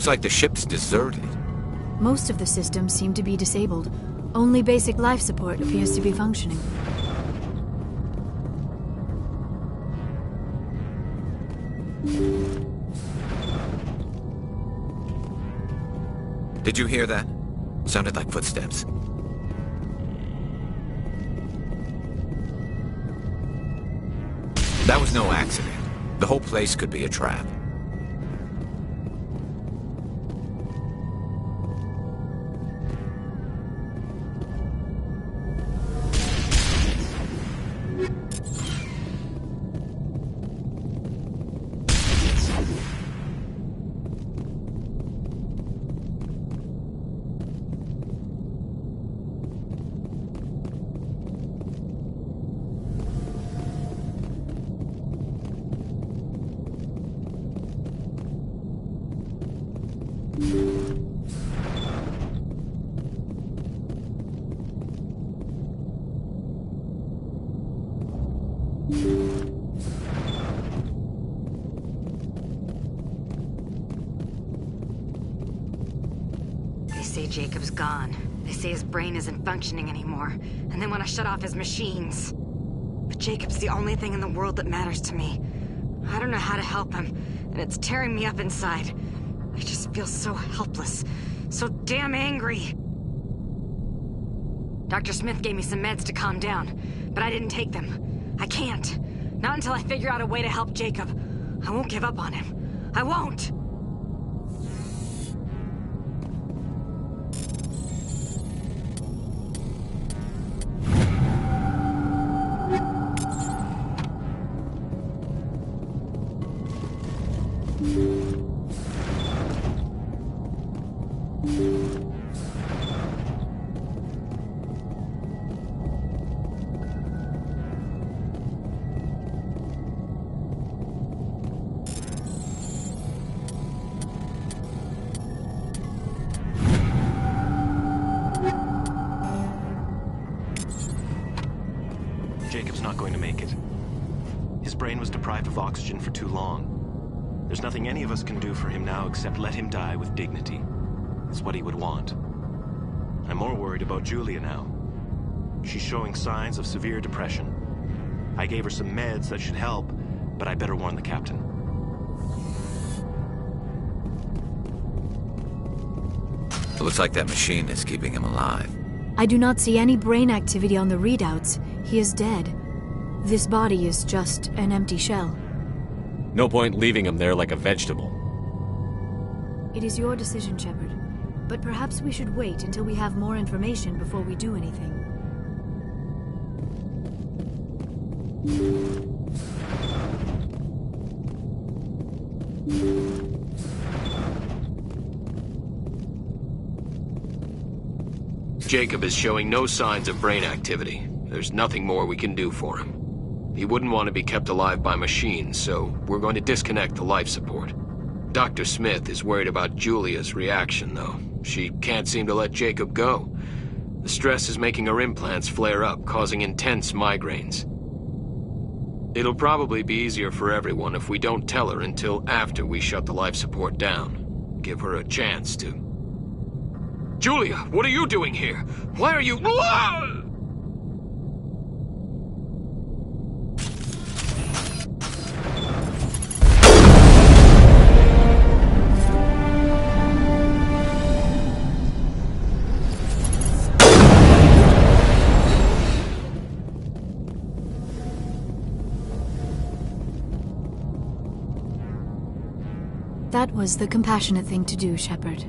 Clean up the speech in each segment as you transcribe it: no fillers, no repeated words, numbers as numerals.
Looks like the ship's deserted. Most of the systems seem to be disabled. Only basic life support appears to be functioning. Did you hear that? Sounded like footsteps. That was no accident. The whole place could be a trap. They say Jacob's gone. They say his brain isn't functioning anymore, and they want to shut off his machines. But Jacob's the only thing in the world that matters to me. I don't know how to help him, and it's tearing me up inside. I just feel so helpless, so damn angry. Dr. Smith gave me some meds to calm down, but I didn't take them. I can't. Not until I figure out a way to help Jacob. I won't give up on him. I won't! Jacob's not going to make it. His brain was deprived of oxygen for too long. There's nothing any of us can do for him now except let him die with dignity. It's what he would want. I'm more worried about Julia now. She's showing signs of severe depression. I gave her some meds that should help, but I better warn the captain. It looks like that machine is keeping him alive. I do not see any brain activity on the readouts. He is dead. This body is just an empty shell. No point leaving him there like a vegetable. It is your decision, Shepard. But perhaps we should wait until we have more information before we do anything. Jacob is showing no signs of brain activity. There's nothing more we can do for him. He wouldn't want to be kept alive by machines, so we're going to disconnect the life support. Dr. Smith is worried about Julia's reaction, though. She can't seem to let Jacob go. The stress is making her implants flare up, causing intense migraines. It'll probably be easier for everyone if we don't tell her until after we shut the life support down. Give her a chance to... Julia, what are you doing here? Why are you... That was the compassionate thing to do, Shepard.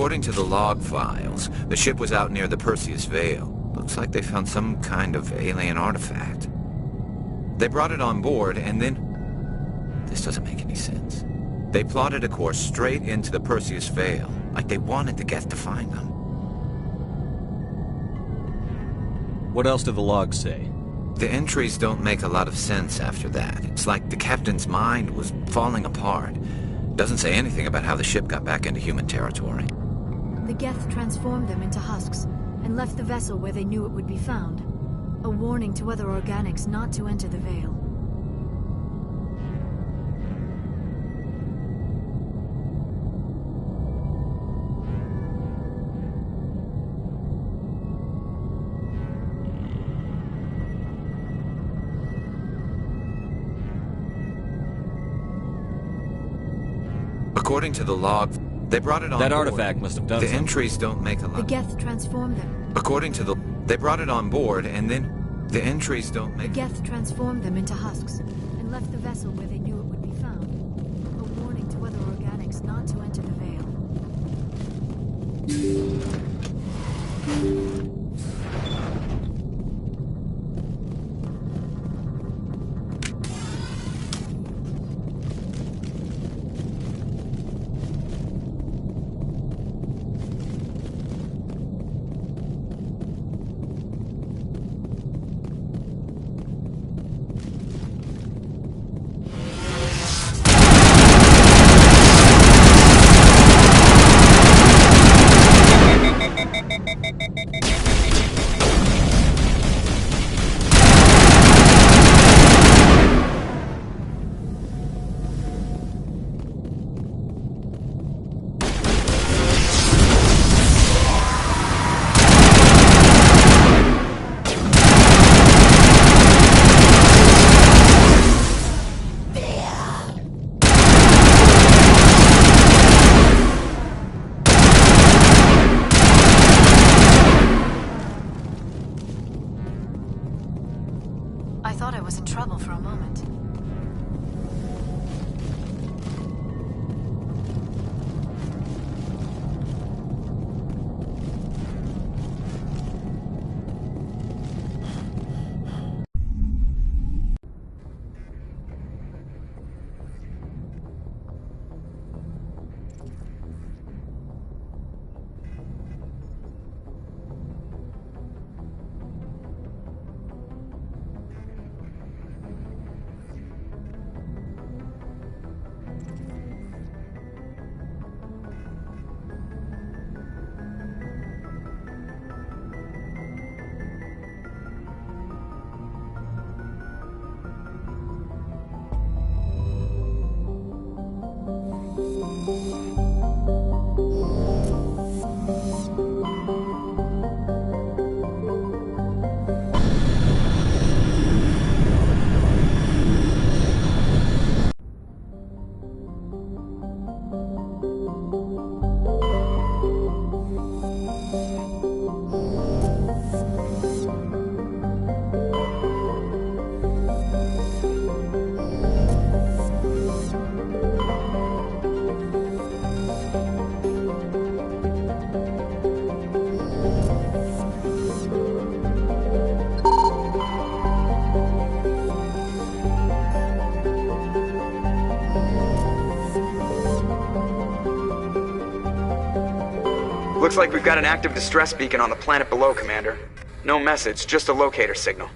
According to the log files, the ship was out near the Perseus Vale. Looks like they found some kind of alien artifact. They brought it on board and then... This doesn't make any sense. They plotted a course straight into the Perseus Vale, like they wanted the Geth to find them. What else do the logs say? The entries don't make a lot of sense after that. It's like the captain's mind was falling apart. Doesn't say anything about how the ship got back into human territory. The Geth transformed them into husks and left the vessel where they knew it would be found. A warning to other organics not to enter the Vale. According to the log, they brought it on That board. artifact must have done The something. entries don't make a lot. The Geth transformed them. According to the... They brought it on board, and then... The entries don't The make... Geth transformed them into husks and left the vessel where they knew it would be found. A warning to other organics not to enter the Vale. I thought I was in trouble for a moment. Looks like we've got an active distress beacon on the planet below, Commander. No message, just a locator signal.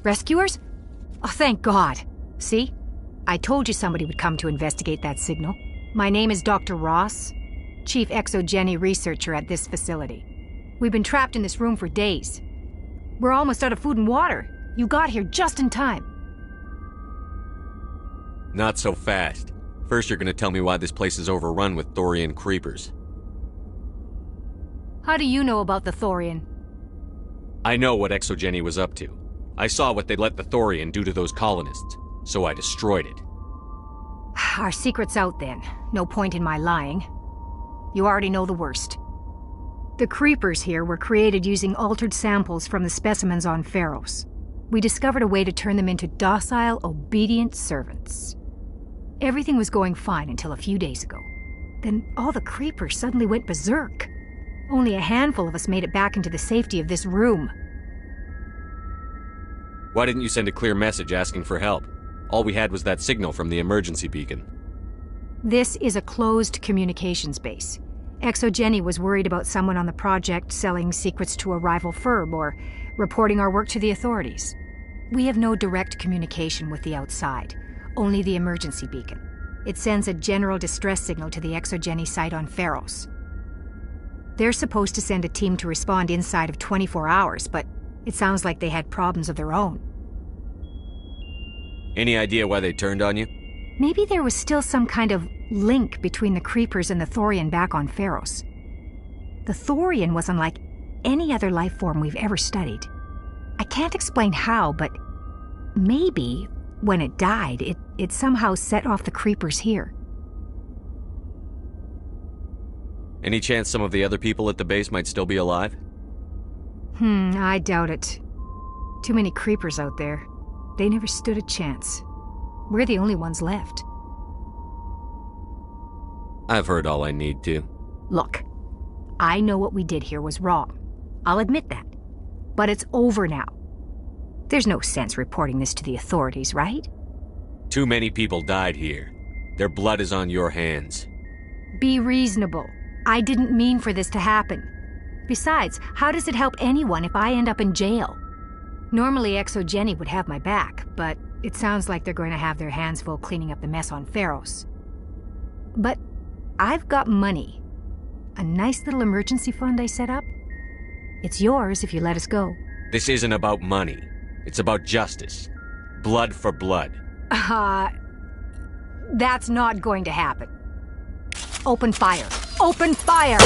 Rescuers? Oh, thank God. See? I told you somebody would come to investigate that signal. My name is Dr. Ross, Chief Exogeny Researcher at this facility. We've been trapped in this room for days. We're almost out of food and water. You got here just in time. Not so fast. First you're gonna tell me why this place is overrun with Thorian creepers. How do you know about the Thorian? I know what Exogeny was up to. I saw what they let the Thorian do to those colonists, so I destroyed it. Our secret's out then. No point in my lying. You already know the worst. The creepers here were created using altered samples from the specimens on Pharos. We discovered a way to turn them into docile, obedient servants. Everything was going fine until a few days ago. Then all the creepers suddenly went berserk. Only a handful of us made it back into the safety of this room. Why didn't you send a clear message asking for help? All we had was that signal from the emergency beacon. This is a closed communications base. Exogeny was worried about someone on the project selling secrets to a rival firm or reporting our work to the authorities. We have no direct communication with the outside, only the emergency beacon. It sends a general distress signal to the Exogeny site on Pharos. They're supposed to send a team to respond inside of 24 hours, but it sounds like they had problems of their own. Any idea why they turned on you? Maybe there was still some kind of link between the creepers and the Thorian back on Pharos. The Thorian was unlike any other life form we've ever studied. I can't explain how, but maybe when it died, it somehow set off the creepers here. Any chance some of the other people at the base might still be alive? I doubt it. Too many creepers out there. They never stood a chance. We're the only ones left. I've heard all I need to. Look, I know what we did here was wrong. I'll admit that. But it's over now. There's no sense reporting this to the authorities, right? Too many people died here. Their blood is on your hands. Be reasonable. I didn't mean for this to happen. Besides, how does it help anyone if I end up in jail? Normally Exogeny would have my back, but it sounds like they're going to have their hands full cleaning up the mess on Pharos. But I've got money. A nice little emergency fund I set up. It's yours if you let us go. This isn't about money. It's about justice. Blood for blood. That's not going to happen. Open fire. Open fire!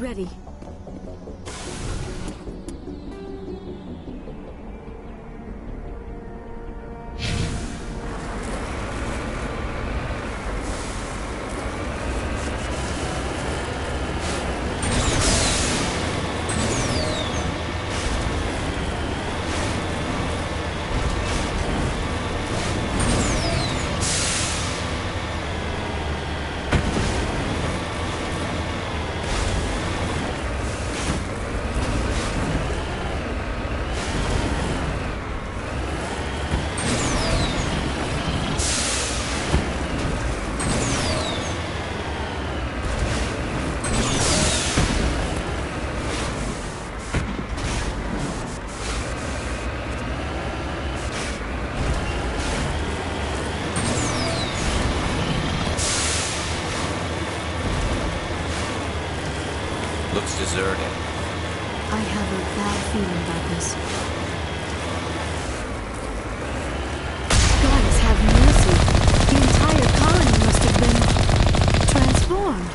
ready. Looks deserted. I have a bad feeling about this. Goddess have mercy. The entire colony must have been transformed.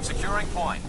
Securing point.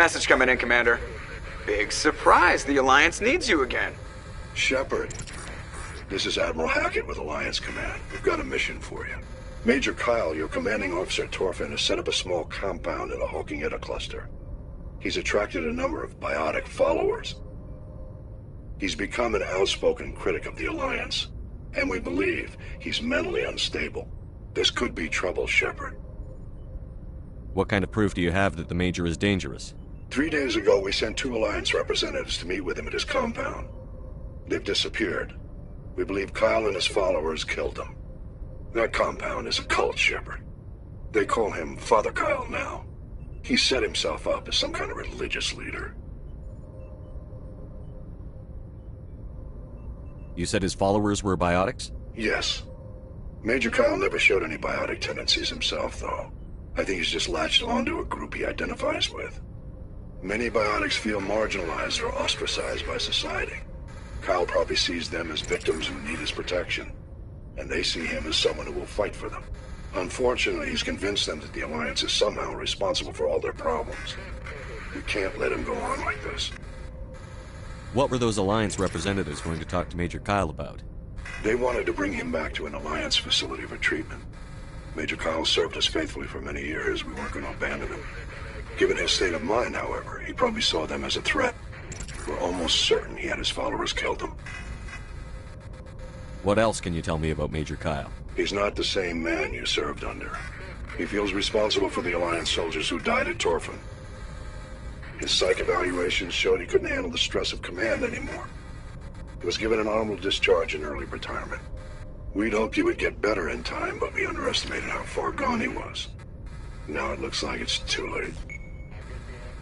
Message coming in, Commander. Big surprise, the Alliance needs you again. Shepard, this is Admiral Hackett with Alliance Command. We've got a mission for you. Major Kyle, your commanding officer at Torfin, has set up a small compound in the Hawking Etta cluster. He's attracted a number of biotic followers. He's become an outspoken critic of the Alliance, and we believe he's mentally unstable. This could be trouble, Shepard. What kind of proof do you have that the Major is dangerous? 3 days ago, we sent 2 Alliance representatives to meet with him at his compound. They've disappeared. We believe Kyle and his followers killed them. That compound is a cult, Shepard. They call him Father Kyle now. He set himself up as some kind of religious leader. You said his followers were biotics? Yes. Major Kyle never showed any biotic tendencies himself, though. I think he's just latched onto a group he identifies with. Many biotics feel marginalized or ostracized by society. Kyle probably sees them as victims who need his protection, and they see him as someone who will fight for them. Unfortunately, he's convinced them that the Alliance is somehow responsible for all their problems. We can't let him go on like this. What were those Alliance representatives going to talk to Major Kyle about? They wanted to bring him back to an Alliance facility for treatment. Major Kyle served us faithfully for many years. We weren't going to abandon him. Given his state of mind, however, he probably saw them as a threat. We're almost certain he had his followers killed him. What else can you tell me about Major Kyle? He's not the same man you served under. He feels responsible for the Alliance soldiers who died at Torfin. His psych evaluations showed he couldn't handle the stress of command anymore. He was given an honorable discharge in early retirement. We'd hoped he would get better in time, but we underestimated how far gone he was. Now it looks like it's too late.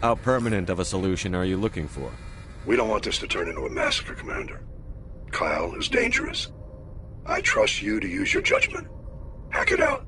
How permanent of a solution are you looking for? We don't want this to turn into a massacre, Commander. Kyle is dangerous. I trust you to use your judgment. Hack it out.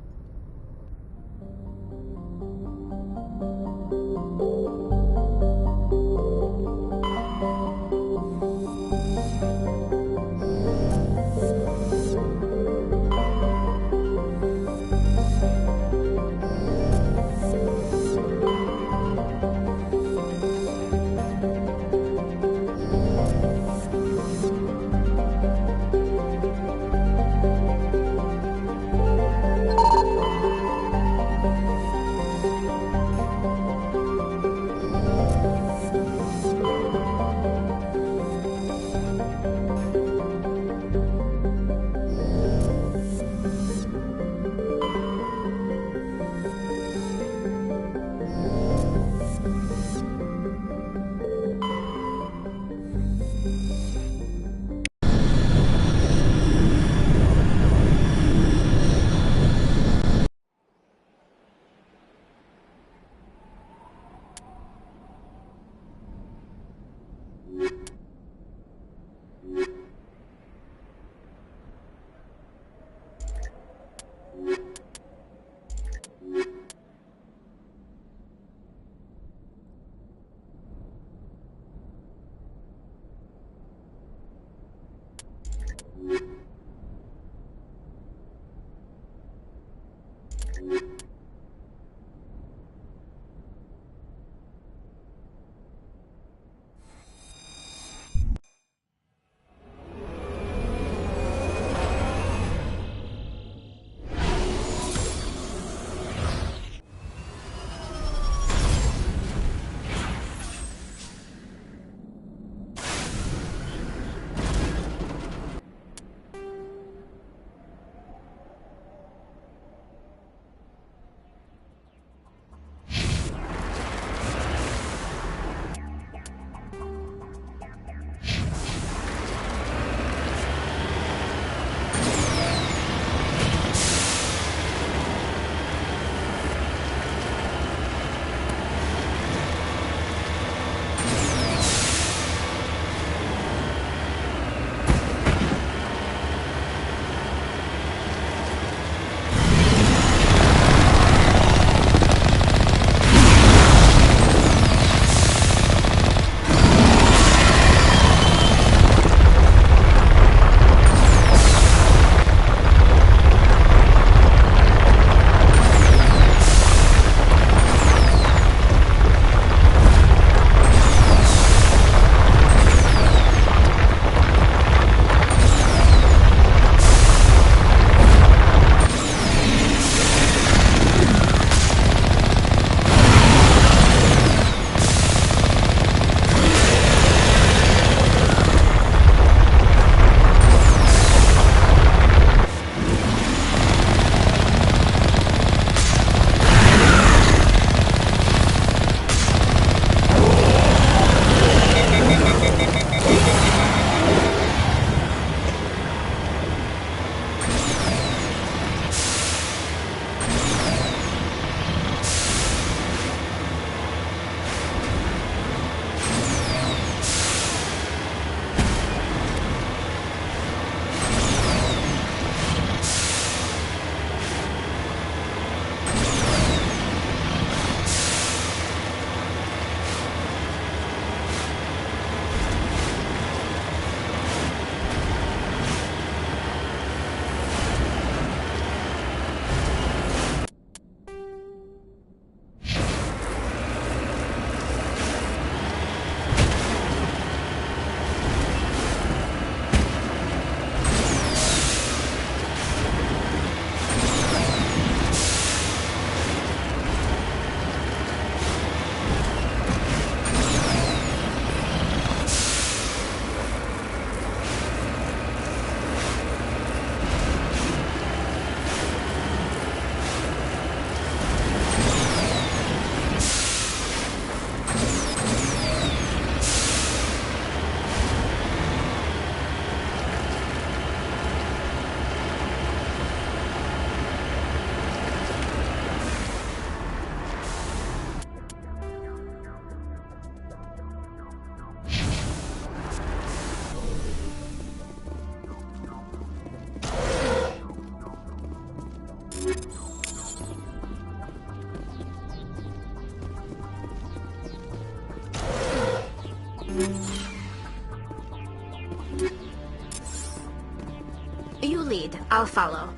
You lead. I'll follow.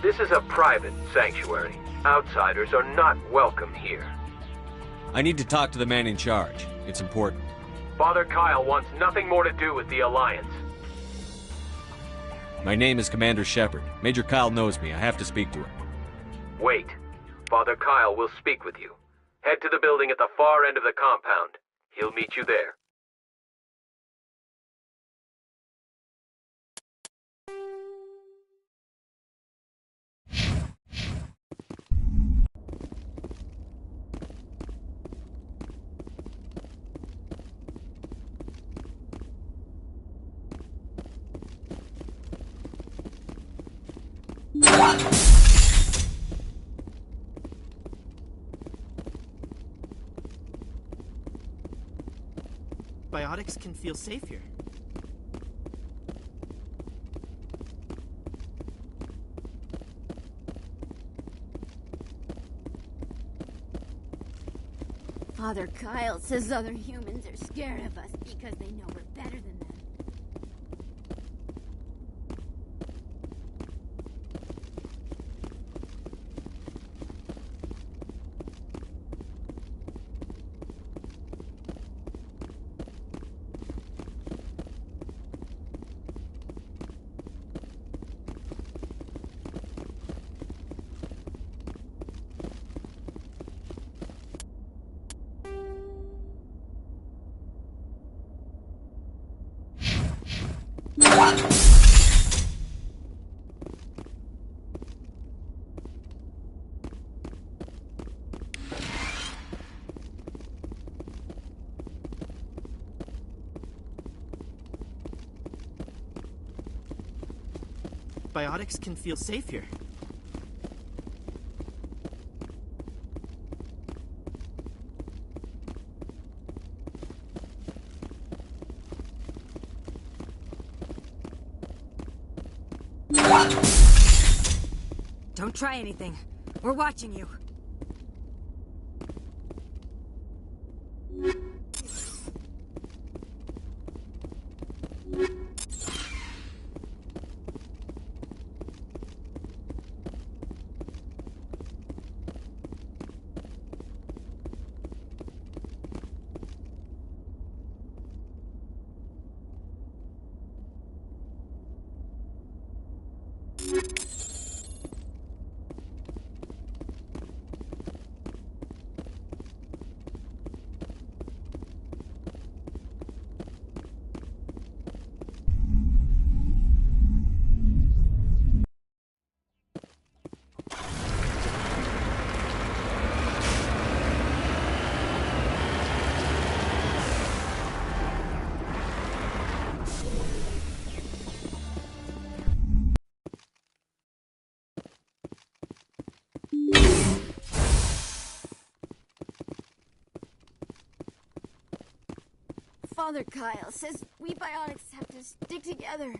This is a private sanctuary. Outsiders are not welcome here. I need to talk to the man in charge. It's important. Father Kyle wants nothing more to do with the Alliance. My name is Commander Shepard. Major Kyle knows me. I have to speak to him. Wait. Father Kyle will speak with you. Head to the building at the far end of the compound. He'll meet you there. Biotics can feel safe here. Father Kyle says other humans are scared of us because they know we're better than them. Biotics can feel safe here. Don't try anything. We're watching you. Father Kyle says we Biotics have to stick together.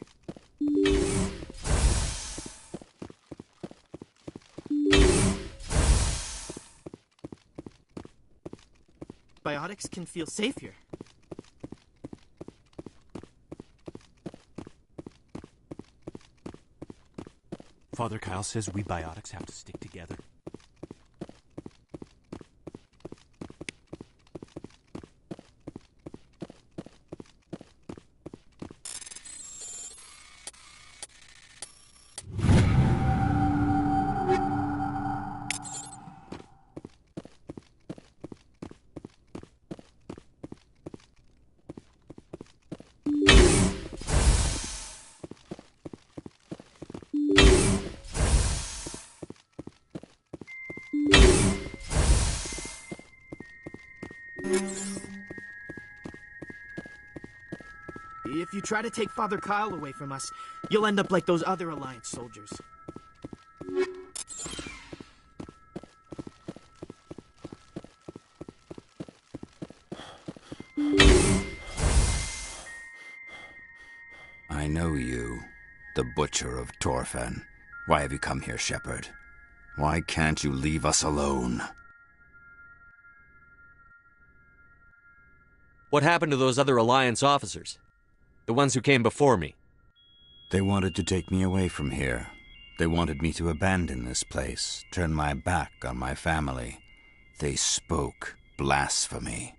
Biotics can feel safe here. Father Kyle says we Biotics have to stick together. If you try to take Father Kyle away from us, you'll end up like those other Alliance soldiers. I know you, the Butcher of Torfan. Why have you come here, Shepard? Why can't you leave us alone? What happened to those other Alliance officers? The ones who came before me? They wanted to take me away from here. They wanted me to abandon this place, turn my back on my family. They spoke blasphemy.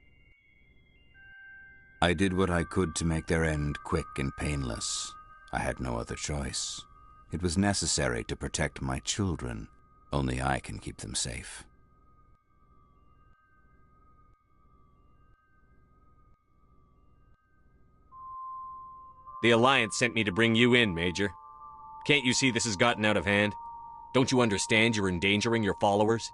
I did what I could to make their end quick and painless. I had no other choice. It was necessary to protect my children. Only I can keep them safe. The Alliance sent me to bring you in, Major. Can't you see this has gotten out of hand? Don't you understand you're endangering your followers?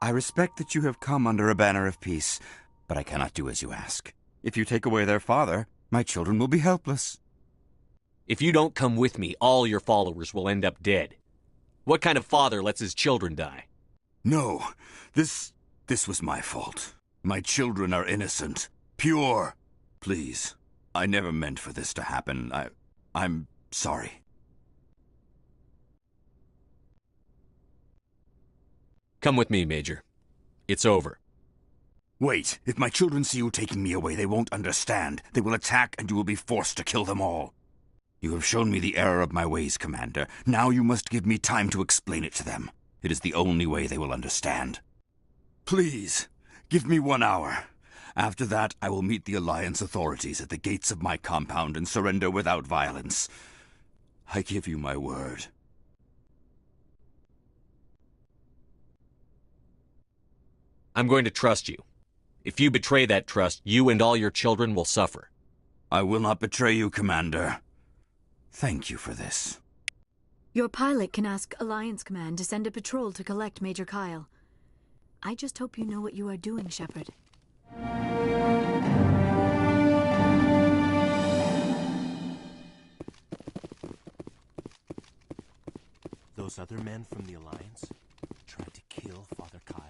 I respect that you have come under a banner of peace, but I cannot do as you ask. If you take away their father, my children will be helpless. If you don't come with me, all your followers will end up dead. What kind of father lets his children die? No, this was my fault. My children are innocent, pure. Please, I never meant for this to happen. I'm sorry. Come with me, Major. It's over. Wait, if my children see you taking me away, they won't understand. They will attack and you will be forced to kill them all. You have shown me the error of my ways, Commander. Now you must give me time to explain it to them. It is the only way they will understand. Please, give me 1 hour. After that, I will meet the Alliance authorities at the gates of my compound and surrender without violence. I give you my word. I'm going to trust you. If you betray that trust, you and all your children will suffer. I will not betray you, Commander. Thank you for this. Your pilot can ask Alliance Command to send a patrol to collect Major Kyle. I just hope you know what you are doing, Shepard. Those other men from the Alliance tried to kill Father Kyle.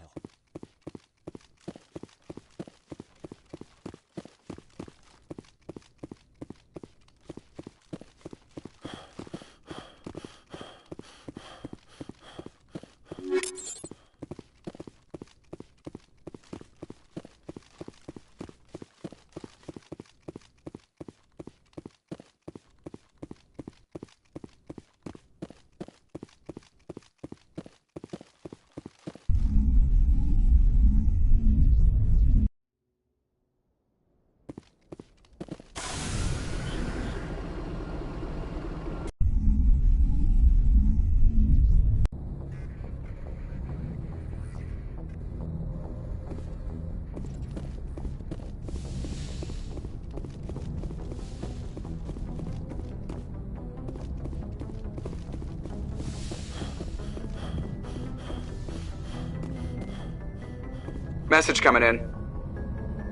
Message coming in.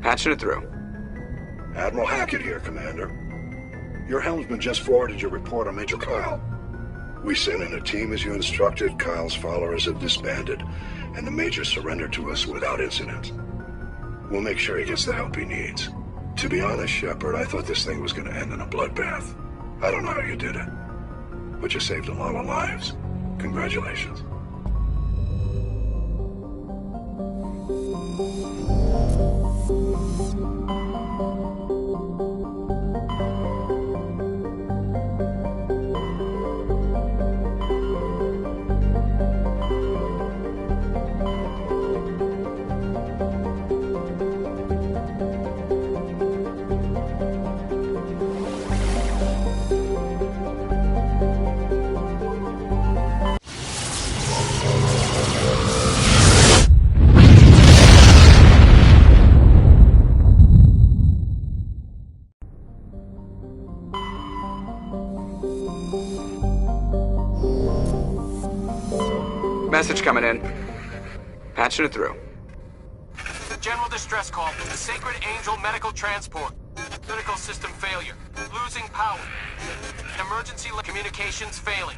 Patching it through. Admiral Hackett here, Commander. Your helmsman just forwarded your report on Major Kyle. We sent in a team as you instructed. Kyle's followers have disbanded, and the Major surrendered to us without incident. We'll make sure he gets the help he needs. To be honest, Shepard, I thought this thing was going to end in a bloodbath. I don't know how you did it, but you saved a lot of lives. Congratulations. Message coming in. Patching it through. The general distress call. The Sacred Angel medical transport. Critical system failure. Losing power. Emergency communications failing.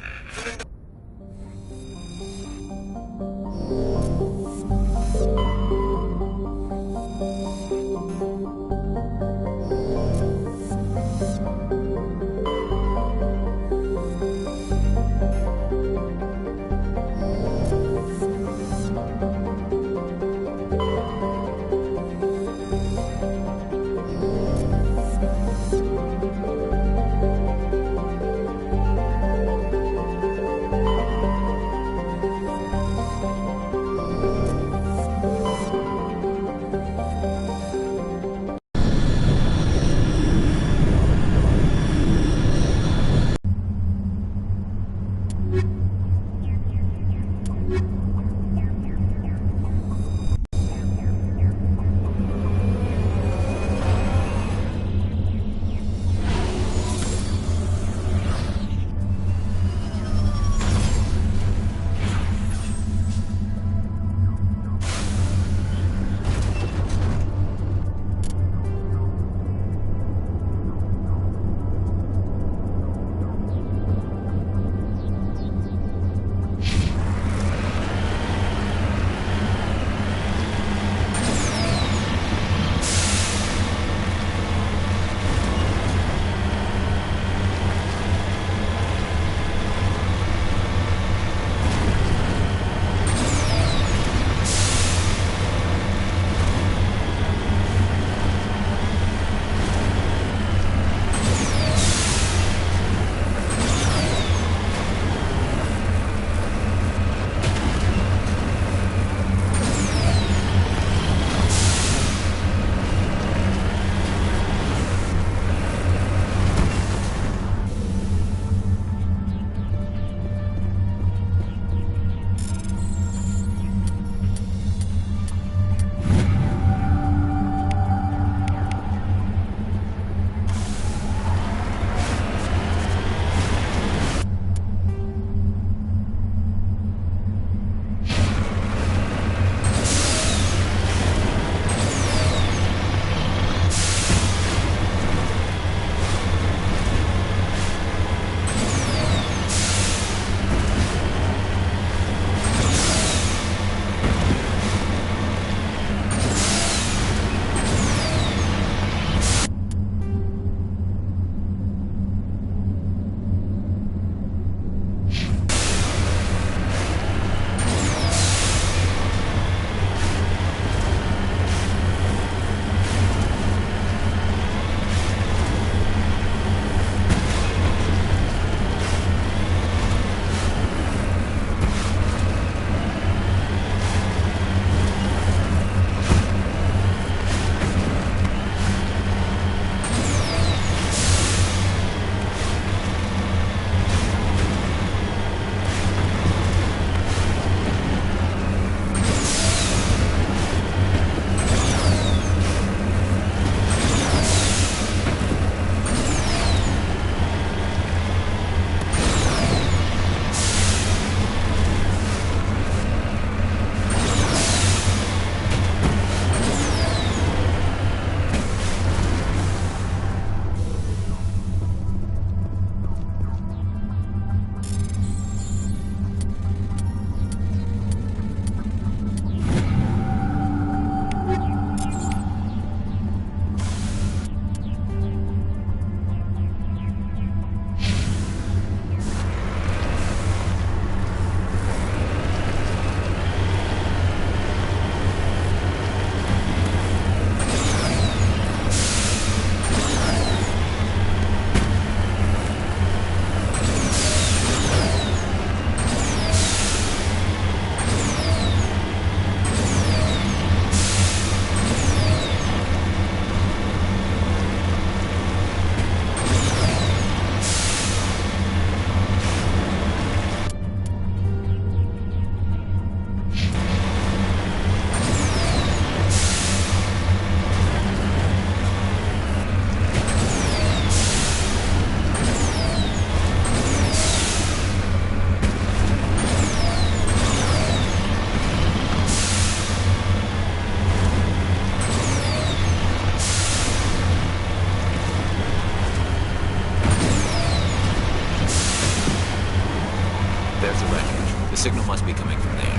signal must be coming from there.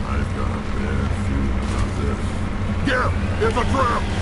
I've got a bad feeling about this. Get him! It's a trap!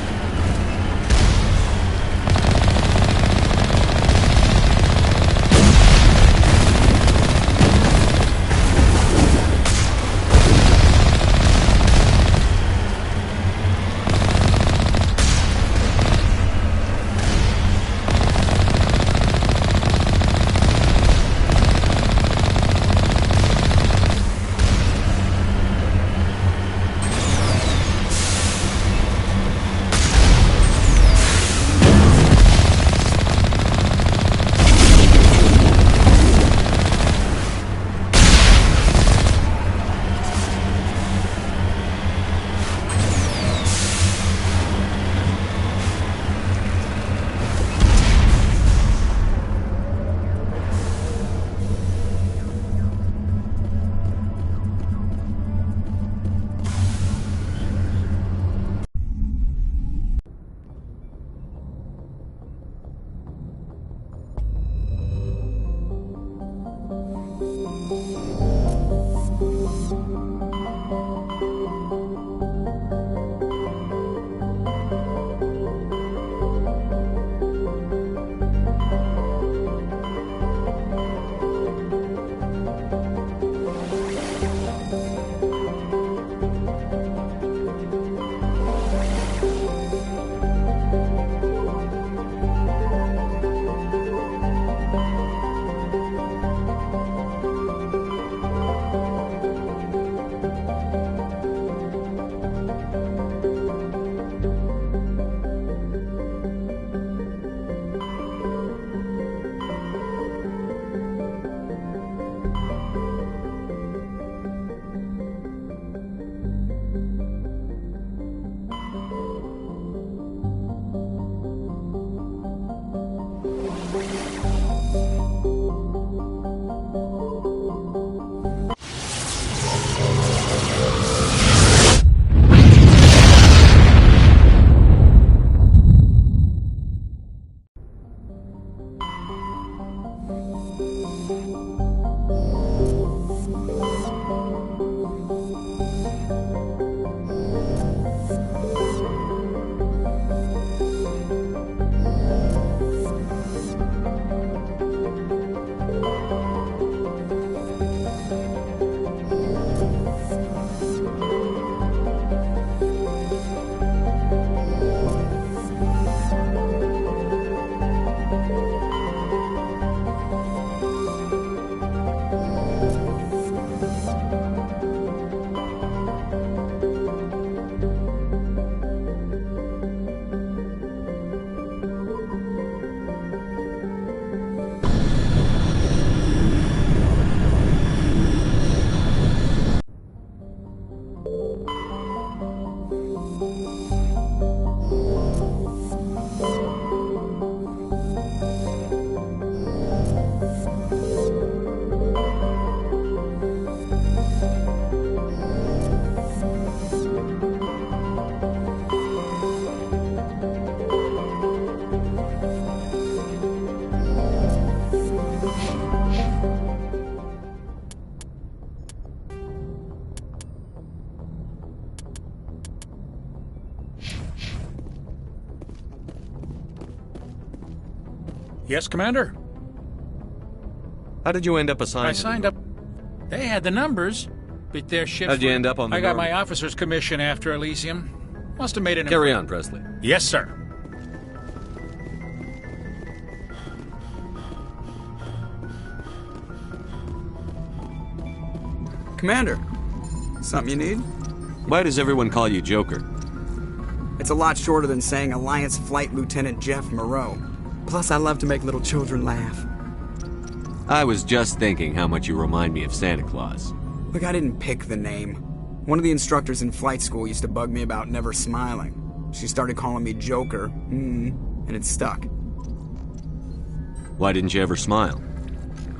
Yes, Commander? How did you end up assigned? I signed up. They had the numbers. Beat their shit. How'd you end up on the I got Norman? my officer's commission after Elysium. Must have made an... Carry on, Presley. Yes, sir. Commander, something you need? Why does everyone call you Joker? It's a lot shorter than saying Alliance Flight Lieutenant Jeff Moreau. Plus, I love to make little children laugh. I was just thinking how much you remind me of Santa Claus. Look, I didn't pick the name. One of the instructors in flight school used to bug me about never smiling. She started calling me Joker, and it stuck. Why didn't you ever smile?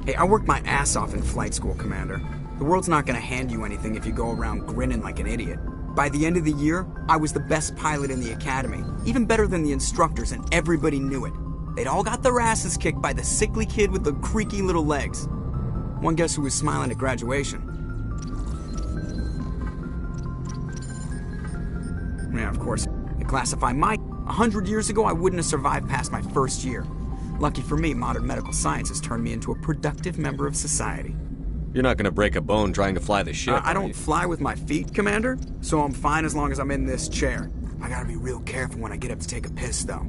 Hey, I worked my ass off in flight school, Commander. The world's not gonna hand you anything if you go around grinning like an idiot. By the end of the year, I was the best pilot in the academy, even better than the instructors, and everybody knew it. They'd all got their asses kicked by the sickly kid with the creaky little legs. One guess who was smiling at graduation? Yeah, of course. They classify my... 100 years ago, I wouldn't have survived past my first year. Lucky for me, modern medical science has turned me into a productive member of society. You're not gonna break a bone trying to fly the ship, I don't fly with my feet, Commander, so I'm fine as long as I'm in this chair. I gotta be real careful when I get up to take a piss, though.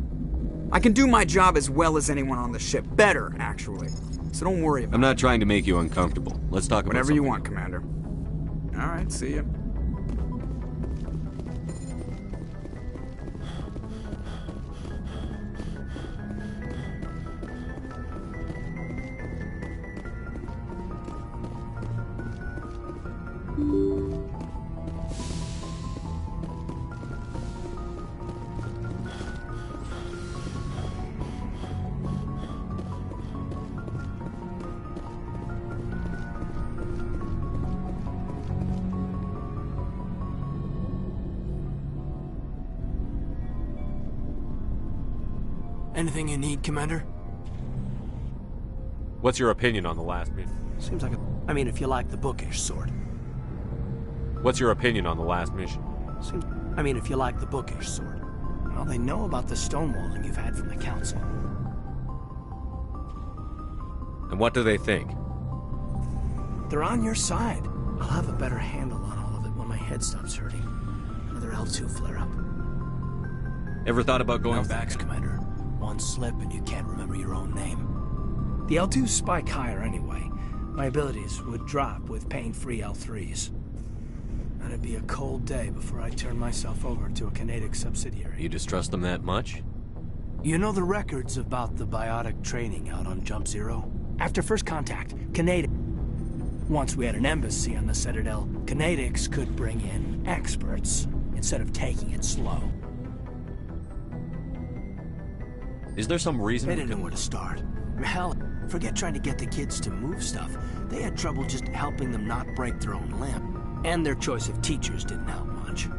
I can do my job as well as anyone on the ship. Better, actually. So don't worry about it. I'm not trying to make you uncomfortable. Let's talk about whatever you want, Commander. All right, see ya. Anything you need, Commander? What's your opinion on the last mission? Seems like I mean, if you like the bookish sort. What's your opinion on the last mission? I mean, if you like the bookish sort. Well, they know about the stonewalling you've had from the Council. And what do they think? They're on your side. I'll have a better handle on all of it when my head stops hurting. Another L2 flare-up. Ever thought about going back? Thanks, Commander. One slip and you can't remember your own name. The L2s spike higher anyway. My abilities would drop with pain-free L3s. And it'd be a cold day before I turn myself over to a Kinetic subsidiary. You distrust them that much? You know the records about the biotic training out on Jump Zero? After first contact, Kinetic... Once we had an embassy on the Citadel, Kinetics could bring in experts instead of taking it slow. Is there some reason... They didn't know where to start. Hell, forget trying to get the kids to move stuff. They had trouble just helping them not break their own limb. And their choice of teachers didn't help much.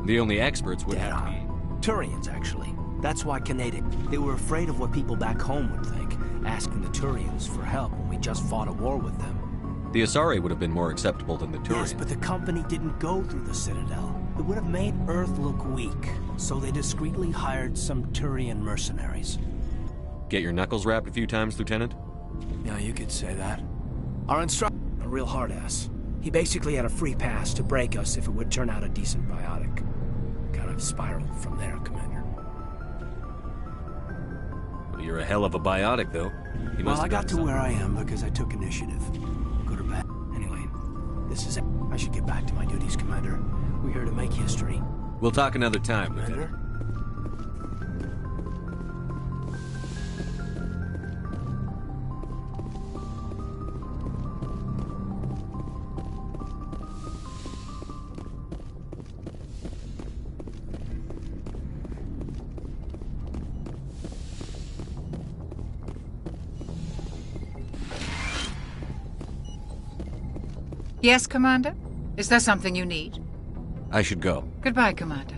The only experts would have to be... Turians, actually. That's why Kinetic. They were afraid of what people back home would think, asking the Turians for help when we just fought a war with them. The Asari would have been more acceptable than the Turians. Yes, but the company didn't go through the Citadel. It would have made Earth look weak, so they discreetly hired some Turian mercenaries. Get your knuckles rapped a few times, Lieutenant? Yeah, you could say that. Our instructor, a real hard-ass. He basically had a free pass to break us if it would turn out a decent biotic. Kind of spiraled from there, Commander. Well, you're a hell of a biotic, though. Well, I got to where I am because I took initiative. Good or bad. Anyway, this is it. I should get back to my duties, Commander. We're here to make history. We'll talk another time, Commander. Lieutenant. Yes, Commander? Is there something you need? I should go. Goodbye, Commander.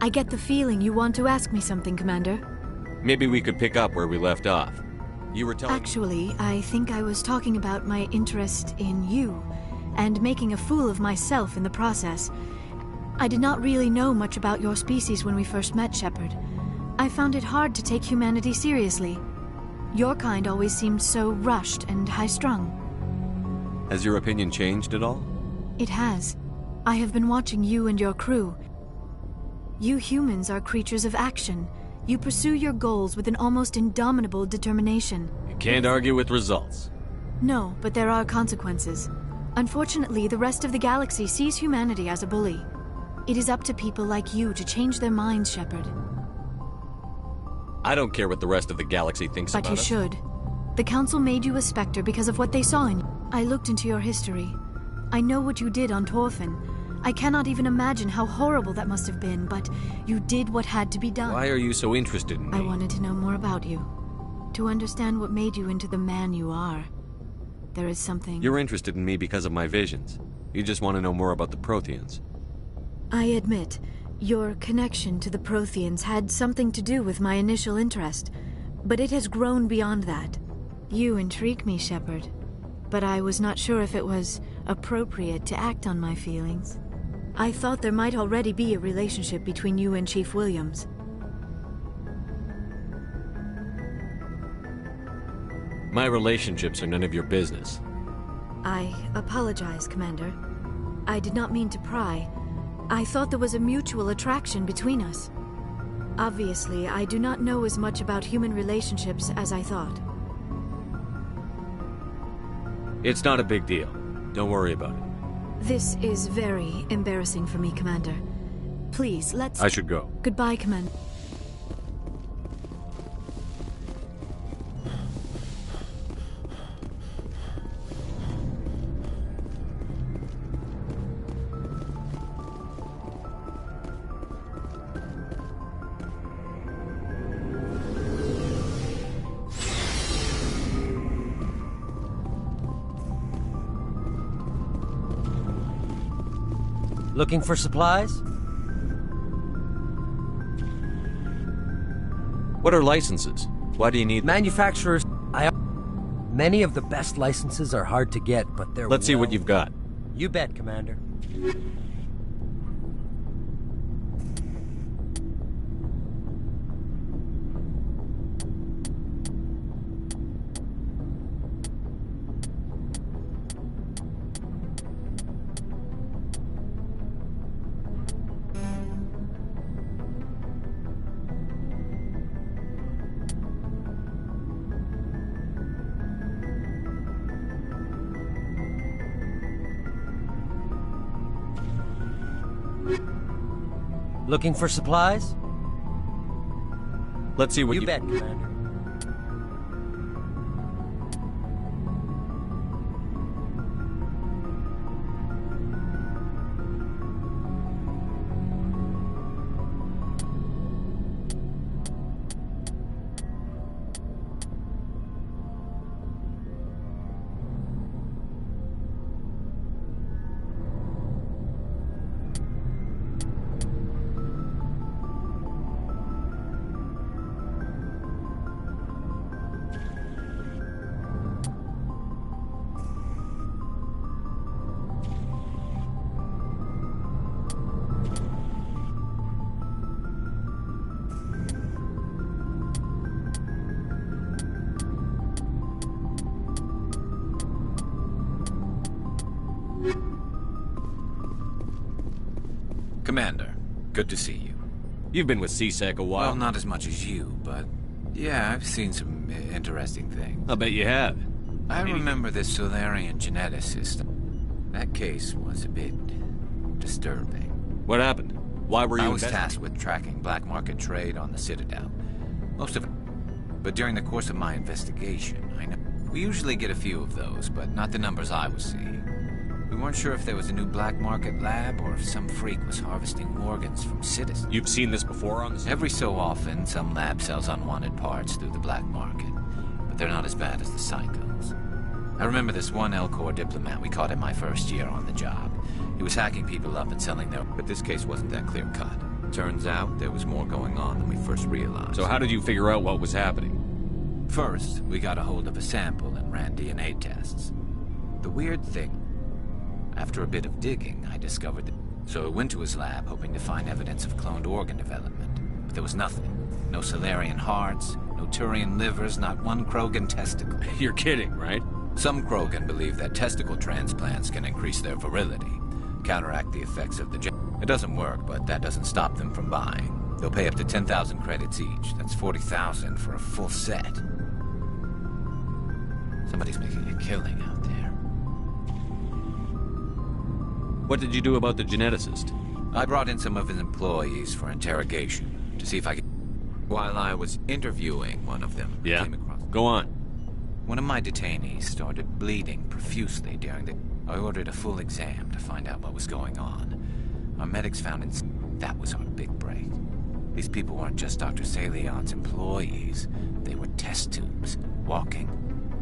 I get the feeling you want to ask me something, Commander. Maybe we could pick up where we left off. You were telling... Actually, I think I was talking about my interest in you, and making a fool of myself in the process. I did not really know much about your species when we first met, Shepard. I found it hard to take humanity seriously. Your kind always seemed so rushed and high-strung. Has your opinion changed at all? It has. I have been watching you and your crew. You humans are creatures of action. You pursue your goals with an almost indomitable determination. You can't argue with results. No, but there are consequences. Unfortunately, the rest of the galaxy sees humanity as a bully. It is up to people like you to change their minds, Shepard. I don't care what the rest of the galaxy thinks about us. But you should. The Council made you a Spectre because of what they saw in you. I looked into your history. I know what you did on Torfin. I cannot even imagine how horrible that must have been, but you did what had to be done. Why are you so interested in me? I wanted to know more about you. To understand what made you into the man you are. There is something... You're interested in me because of my visions. You just want to know more about the Protheans. I admit, Your connection to the Protheans had something to do with my initial interest, but it has grown beyond that. You intrigue me, Shepard, but I was not sure if it was appropriate to act on my feelings. I thought there might already be a relationship between you and Chief Williams. My relationships are none of your business. I apologize, Commander. I did not mean to pry. I thought there was a mutual attraction between us. Obviously, I do not know as much about human relationships as I thought. It's not a big deal. Don't worry about it. This is very embarrassing for me, Commander. Please, let's... I should go. Goodbye, Commander. Looking for supplies? What are licenses? Why do you need them? Manufacturers... Many of the best licenses are hard to get, but they're Let's see what you've got. You bet, Commander. Looking for supplies? Let's see what you bet, Commander. Commander, good to see you. You've been with CSEC a while. Well, not as much as you, but yeah, I've seen some interesting things. I'll bet you have. I remember this Solarian geneticist. That case was a bit disturbing. What happened? Why were you I was tasked with tracking black market trade on the Citadel. Most of it. But during the course of my investigation, I know we usually get a few of those, but not the numbers I was seeing. We weren't sure if there was a new black market lab or if some freak was harvesting organs from citizens. You've seen this before on the... Every so often, some lab sells unwanted parts through the black market, but they're not as bad as the psychos. I remember this one Elcor diplomat we caught in my first year on the job. He was hacking people up and selling their... But this case wasn't that clear-cut. Turns out there was more going on than we first realized. So how did you figure out what was happening? First, we got a hold of a sample and ran DNA tests. The weird thing... After a bit of digging, I discovered that... So I went to his lab, hoping to find evidence of cloned organ development. But there was nothing. No Solarian hearts, no Turian livers, not one Krogan testicle. You're kidding, right? Some Krogan believe that testicle transplants can increase their virility, counteract the effects of the... It doesn't work, but that doesn't stop them from buying. They'll pay up to 10,000 credits each. That's 40,000 for a full set. Somebody's making a killing out there. What did you do about the geneticist? I brought in some of his employees for interrogation, to see if I could... While I was interviewing one of them, yeah? I came across... Go on. One of my detainees started bleeding profusely during the... I ordered a full exam to find out what was going on. Our medics found that was our big break. These people weren't just Dr. Salion's employees. They were test tubes, walking,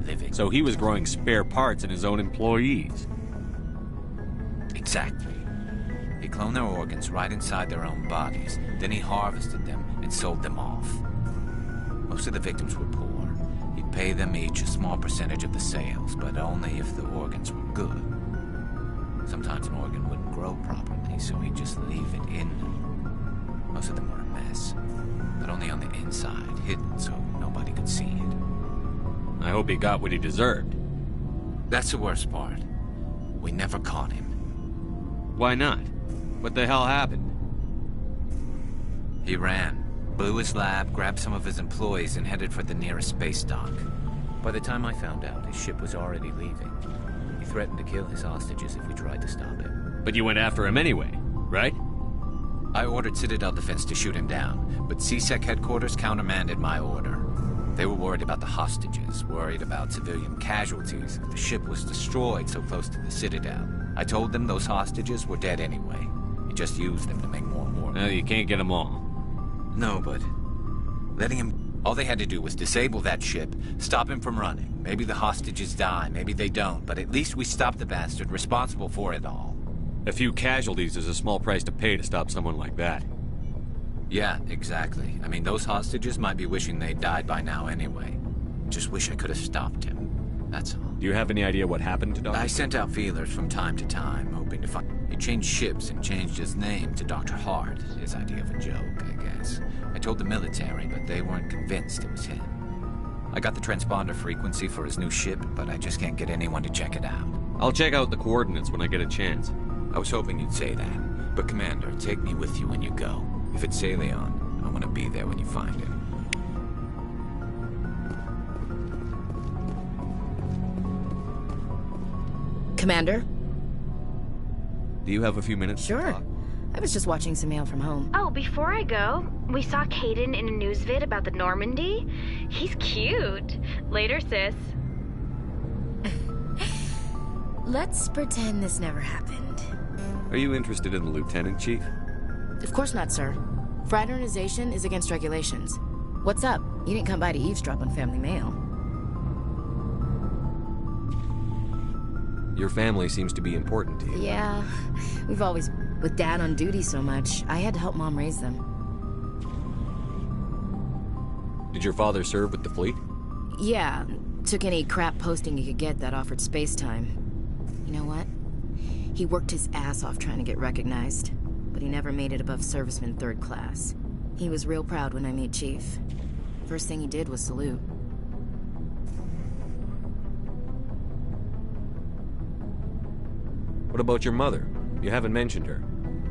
living... So he was growing spare parts in his own employees. Exactly. He cloned their organs right inside their own bodies. Then he harvested them and sold them off. Most of the victims were poor. He'd pay them each a small percentage of the sales, but only if the organs were good. Sometimes an organ wouldn't grow properly, so he'd just leave it in them. Most of them were a mess, but only on the inside, hidden so nobody could see it. I hope he got what he deserved. That's the worst part. We never caught him. Why not? What the hell happened? He ran, blew his lab, grabbed some of his employees, and headed for the nearest space dock. By the time I found out, his ship was already leaving. He threatened to kill his hostages if we tried to stop him. But you went after him anyway, right? I ordered Citadel Defense to shoot him down, but CSEC headquarters countermanded my order. They were worried about the hostages, worried about civilian casualties if the ship was destroyed so close to the Citadel. I told them those hostages were dead anyway. You just used them to make more war. Well, you can't get them all. No, but letting him... All they had to do was disable that ship, stop him from running. Maybe the hostages die, maybe they don't, but at least we stopped the bastard responsible for it all. A few casualties is a small price to pay to stop someone like that. Yeah, exactly. I mean, those hostages might be wishing they'd died by now anyway. Just wish I could have stopped him. That's all. Do you have any idea what happened to Dr. I sent out feelers from time to time, hoping to find... He changed ships and changed his name to Dr. Hart. His idea of a joke, I guess. I told the military, but they weren't convinced it was him. I got the transponder frequency for his new ship, but I just can't get anyone to check it out. I'll check out the coordinates when I get a chance. I was hoping you'd say that. But Commander, take me with you when you go. If it's Saleon, I want to be there when you find him. Commander? Do you have a few minutes? Sure. I was just watching some mail from home. Oh, before I go, we saw Caden in a news vid about the Normandy. He's cute. Later, sis. Let's pretend this never happened. Are you interested in the Lieutenant, Chief? Of course not, sir. Fraternization is against regulations. What's up? You didn't come by to eavesdrop on family mail. Your family seems to be important to you. Yeah, we've always... With Dad on duty so much, I had to help Mom raise them. Did your father serve with the fleet? Yeah, took any crap posting he could get that offered space time. You know what? He worked his ass off trying to get recognized, but he never made it above serviceman 3rd class. He was real proud when I met Chief. First thing he did was salute. What about your mother? You haven't mentioned her.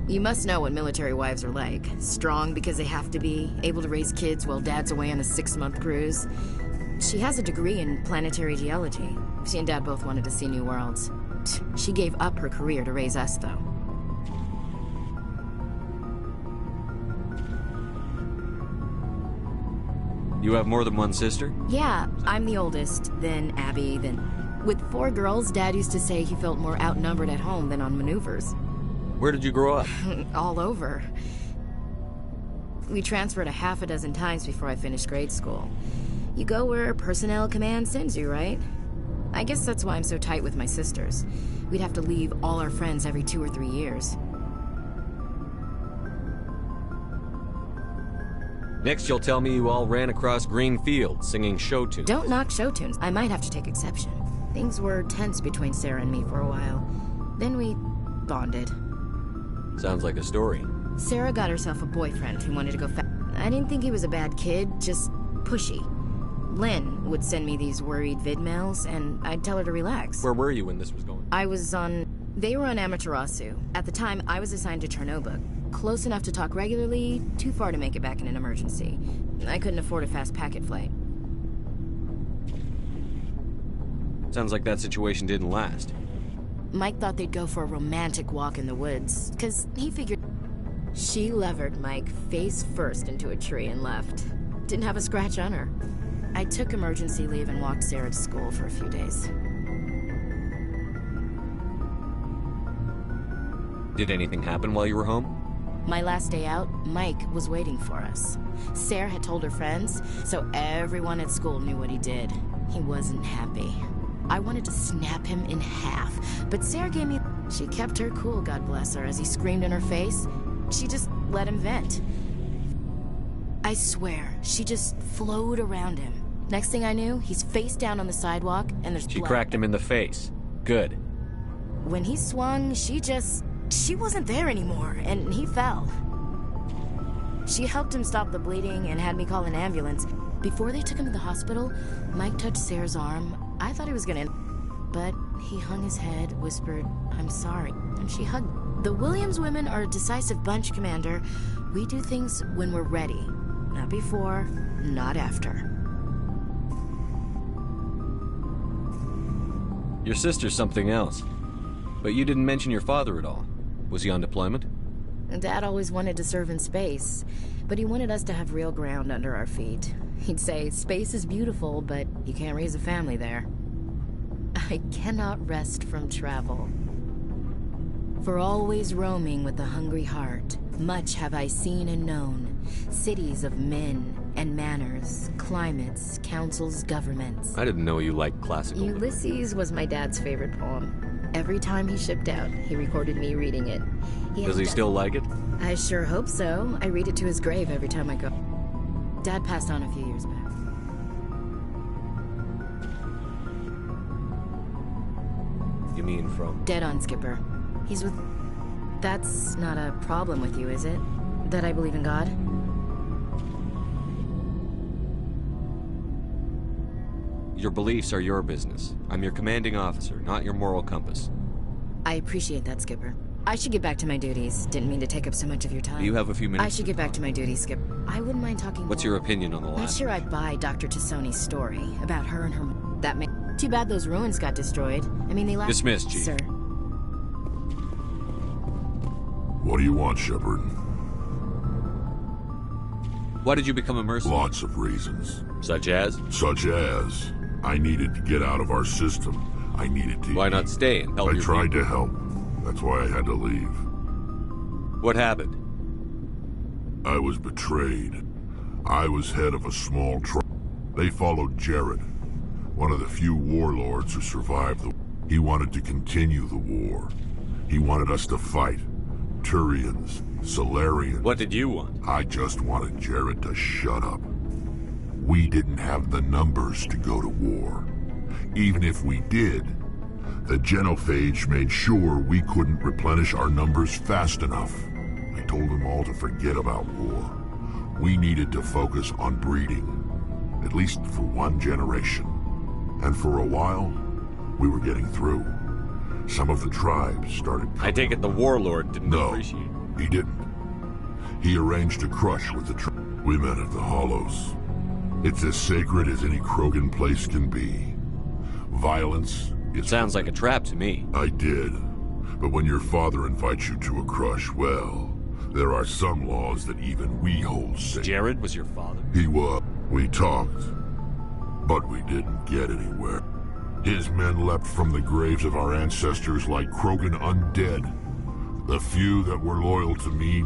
You must know what military wives are like. Strong because they have to be, able to raise kids while Dad's away on a 6-month cruise. She has a degree in planetary geology. She and Dad both wanted to see new worlds. She gave up her career to raise us, though. You have more than one sister? Yeah, I'm the oldest, then Abby, then... With 4 girls, Dad used to say he felt more outnumbered at home than on maneuvers. Where did you grow up? All over. We transferred a half a dozen times before I finished grade school. You go where personnel command sends you, right? I guess that's why I'm so tight with my sisters. We'd have to leave all our friends every 2 or 3 years. Next, you'll tell me you all ran across green fields singing show tunes. Don't knock show tunes. I might have to take exception. Things were tense between Sarah and me for a while. Then we bonded. Sounds like a story. Sarah got herself a boyfriend who wanted to go I didn't think he was a bad kid, just pushy. Lynn would send me these worried vid mails, and I'd tell her to relax. Where were you when this was going? I was on... They were on Amaterasu. At the time, I was assigned to Chernobyl. Close enough to talk regularly, too far to make it back in an emergency. I couldn't afford a fast packet flight. Sounds like that situation didn't last. Mike thought they'd go for a romantic walk in the woods, because he figured... She levered Mike face first into a tree and left. Didn't have a scratch on her. I took emergency leave and walked Sarah to school for a few days. Did anything happen while you were home? My last day out, Mike was waiting for us. Sarah had told her friends, so everyone at school knew what he did. He wasn't happy. I wanted to snap him in half, but Sarah gave me... She kept her cool, God bless her, as he screamed in her face. She just let him vent. I swear, she just flowed around him. Next thing I knew, he's face down on the sidewalk, and there's She blood. cracked him in the face. Good. When he swung, she wasn't there anymore, and he fell. She helped him stop the bleeding and had me call an ambulance. Before they took him to the hospital, Mike touched Sarah's arm. I thought he was gonna... But he hung his head, whispered, "I'm sorry," and she hugged. The Williams women are a decisive bunch, Commander. We do things when we're ready. Not before, not after. Your sister's something else. But you didn't mention your father at all. Was he on deployment? Dad always wanted to serve in space, but he wanted us to have real ground under our feet. He'd say, space is beautiful, but you can't raise a family there. I cannot rest from travel. For always roaming with a hungry heart, much have I seen and known. Cities of men and manners, climates, councils, governments. I didn't know you liked classical. Ulysses was my dad's favorite poem. Every time he shipped out, he recorded me reading it. Does he still like it? I sure hope so. I read it to his grave every time I go. Dad passed on a few years back. You mean from? Dead on, Skipper. He's with... That's not a problem with you, is it? That I believe in God? Your beliefs are your business. I'm your commanding officer, not your moral compass. I appreciate that, Skipper. I should get back to my duties. Didn't mean to take up so much of your time. You have a few minutes. I should get back to my duties, Skipper. I wouldn't mind talking What's more. your opinion on the Not last? sure I'd buy Dr. Tassoni's story about her and her... That may... Too bad those ruins got destroyed. I mean, they last... Dismissed, Chief. Sir. What do you want, Shepard? Why did you become a mercenary? Lots of reasons. Such as? Such as, I needed to get out of our system. I needed to... Why not stay and help I your tried people? to help. That's why I had to leave. What happened? I was betrayed. I was head of a small tribe. They followed Jared, one of the few warlords who survived the... He wanted to continue the war. He wanted us to fight. Turians, Solarians. What did you want? I just wanted Jared to shut up. We didn't have the numbers to go to war. Even if we did, the genophage made sure we couldn't replenish our numbers fast enough. I told them all to forget about war. We needed to focus on breeding, at least for one generation. And for a while, we were getting through. Some of the tribes started... I take it the warlord didn't appreciate it. He didn't. He arranged a crush with the tribe. We met at the Hollows. It's as sacred as any Krogan place can be. Violence is... Sounds like a trap to me. I did. But when your father invites you to a crush, well, there are some laws that even we hold sacred. Jared was your father? He was. We talked, but we didn't get anywhere. His men leapt from the graves of our ancestors like Krogan undead. The few that were loyal to me,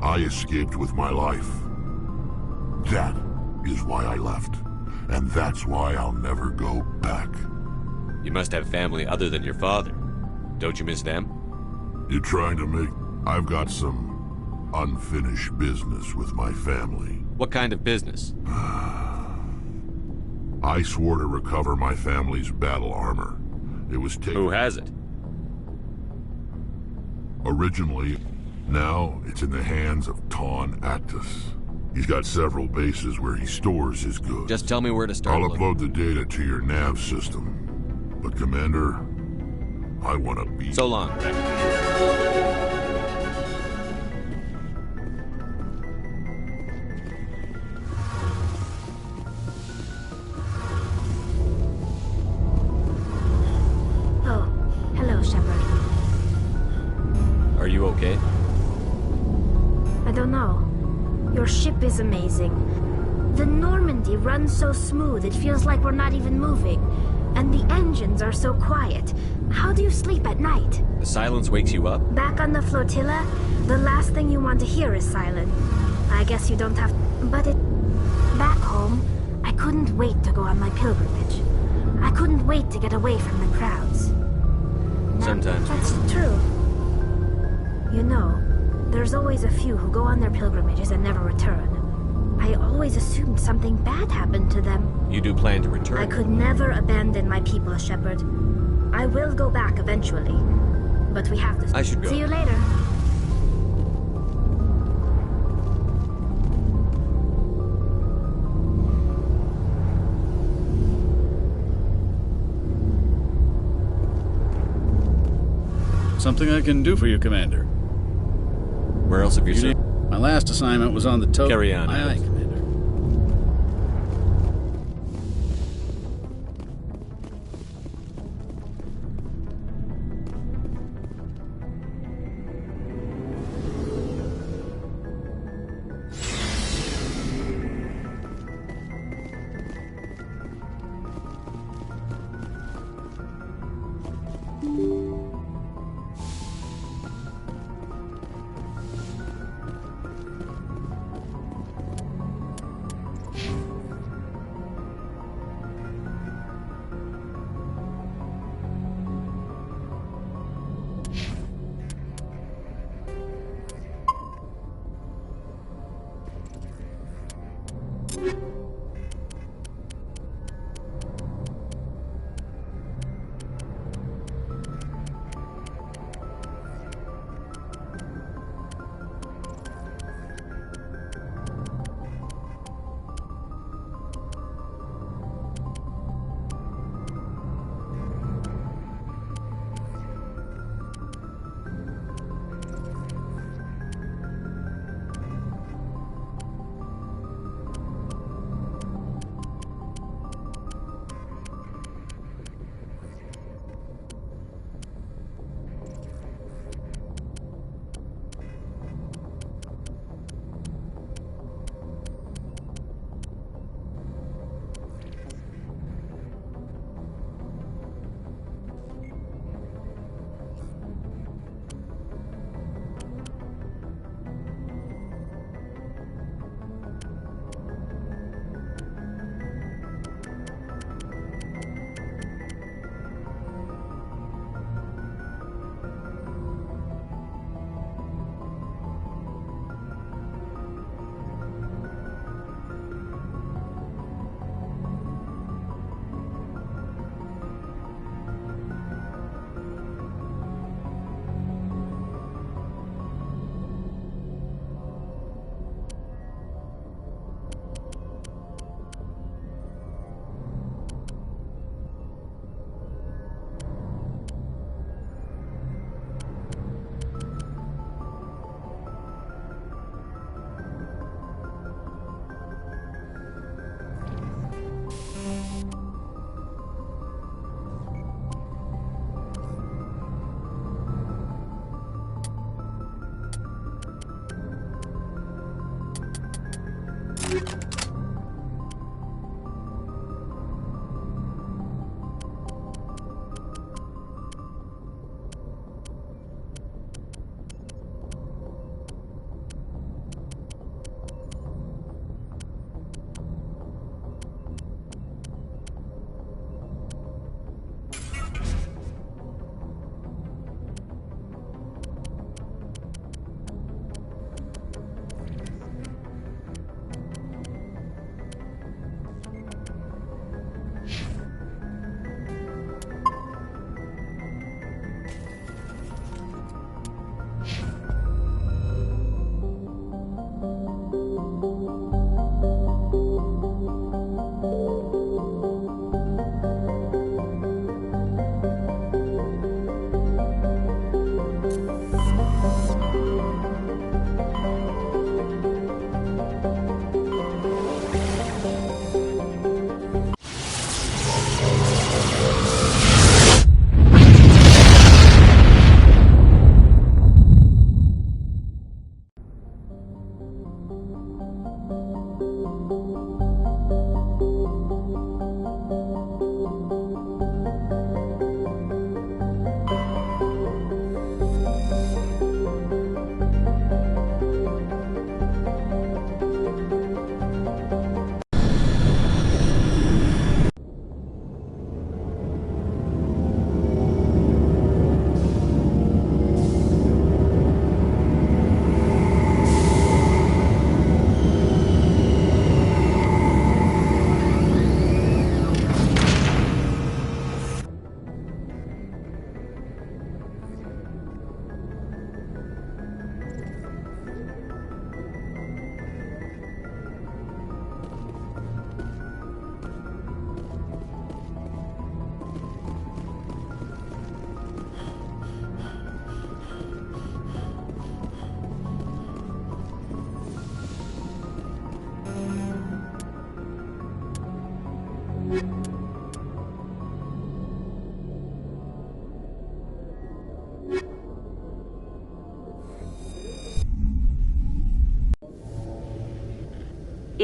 I escaped with my life. That is why I left. And that's why I'll never go back. You must have family other than your father. Don't you miss them? You're trying to make... I've got some unfinished business with my family. What kind of business? I swore to recover my family's battle armor. It was taken... Who has it? Originally, now it's in the hands of Ton Actus. He's got several bases where he stores his goods. Just tell me where to start I'll looking. upload the data to your nav system. But Commander, I want to be... So long. Oh, hello, Shepard. Are you okay? I don't know. Your ship is amazing. The Normandy runs so smooth it feels like we're not even moving. And the engines are so quiet. How do you sleep at night? The silence wakes you up? Back on the flotilla, the last thing you want to hear is silent. I guess you don't have... But back home, I couldn't wait to go on my pilgrimage. I couldn't wait to get away from the crowds. Sometimes. That's true. You know, there's always a few who go on their pilgrimages and never return. I always assumed something bad happened to them. You do plan to return? I could never abandon my people, Shepard. I will go back eventually, but we have to... I should go. See you later. Something I can do for you, Commander. Where else have you seen? My last assignment was on the Toad. Carry on. Aye, aye, Commander.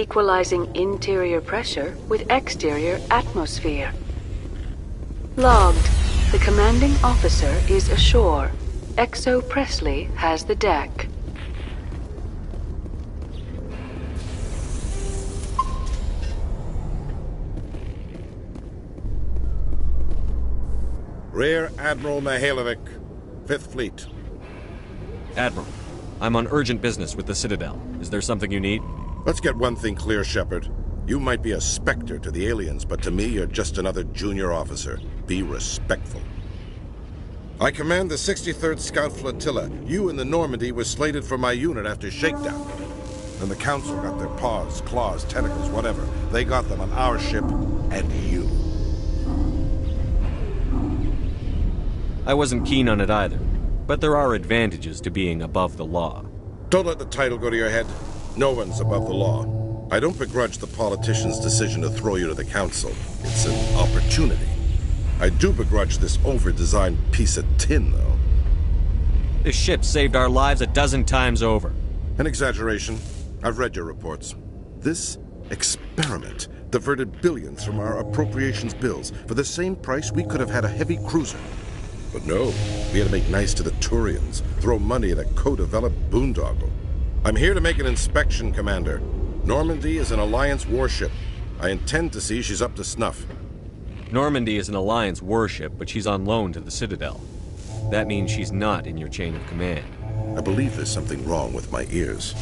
equalizing interior pressure with exterior atmosphere. Logged. The commanding officer is ashore. Exo Presley has the deck. Rear Admiral Mihailovic, 5th Fleet. Admiral, I'm on urgent business with the Citadel. Is there something you need? Let's get one thing clear, Shepard. You might be a specter to the aliens, but to me, you're just another junior officer. Be respectful. I command the 63rd Scout Flotilla. You and the Normandy were slated for my unit after shakedown. Then the Council got their paws, claws, tentacles, whatever. They got them on our ship, and you. I wasn't keen on it either, but there are advantages to being above the law. Don't let the title go to your head. No one's above the law. I don't begrudge the politician's decision to throw you to the Council. It's an opportunity. I do begrudge this over-designed piece of tin, though. This ship saved our lives 12 times over. An exaggeration. I've read your reports. This experiment diverted billions from our appropriations bills. For the same price, we could have had a heavy cruiser. But no, we had to make nice to the Turians, throw money at a co-developed boondoggle. I'm here to make an inspection, Commander. Normandy is an Alliance warship. I intend to see she's up to snuff. Normandy is an Alliance warship, but she's on loan to the Citadel. That means she's not in your chain of command. I believe there's something wrong with my ears.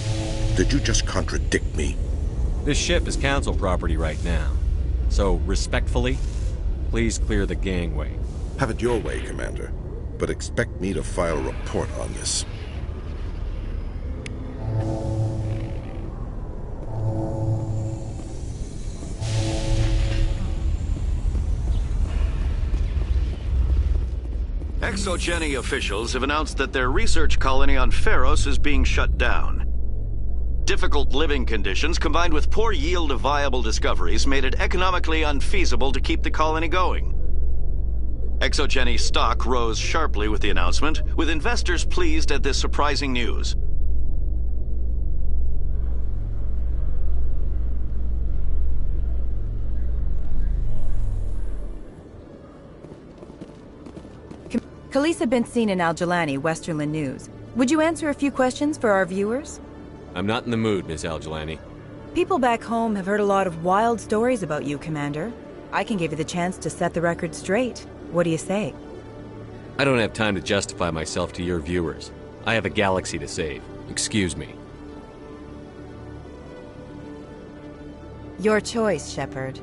Did you just contradict me? This ship is Council property right now. So, respectfully, please clear the gangway. Have it your way, Commander. But expect me to file a report on this. ExoGeni officials have announced that their research colony on Feros is being shut down. Difficult living conditions combined with poor yield of viable discoveries made it economically unfeasible to keep the colony going. ExoGeni stock rose sharply with the announcement, with investors pleased at this surprising news. Khalisah bint Sinan Al-Jilani, Westerland News. Would you answer a few questions for our viewers? I'm not in the mood, Miss Al-Jilani. People back home have heard a lot of wild stories about you, Commander. I can give you the chance to set the record straight. What do you say? I don't have time to justify myself to your viewers. I have a galaxy to save. Excuse me. Your choice, Shepard.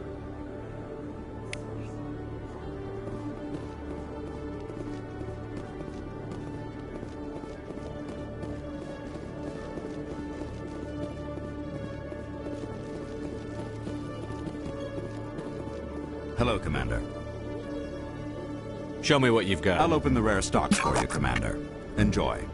Hello, Commander. Show me what you've got. I'll open the rare stocks for you, Commander. Enjoy.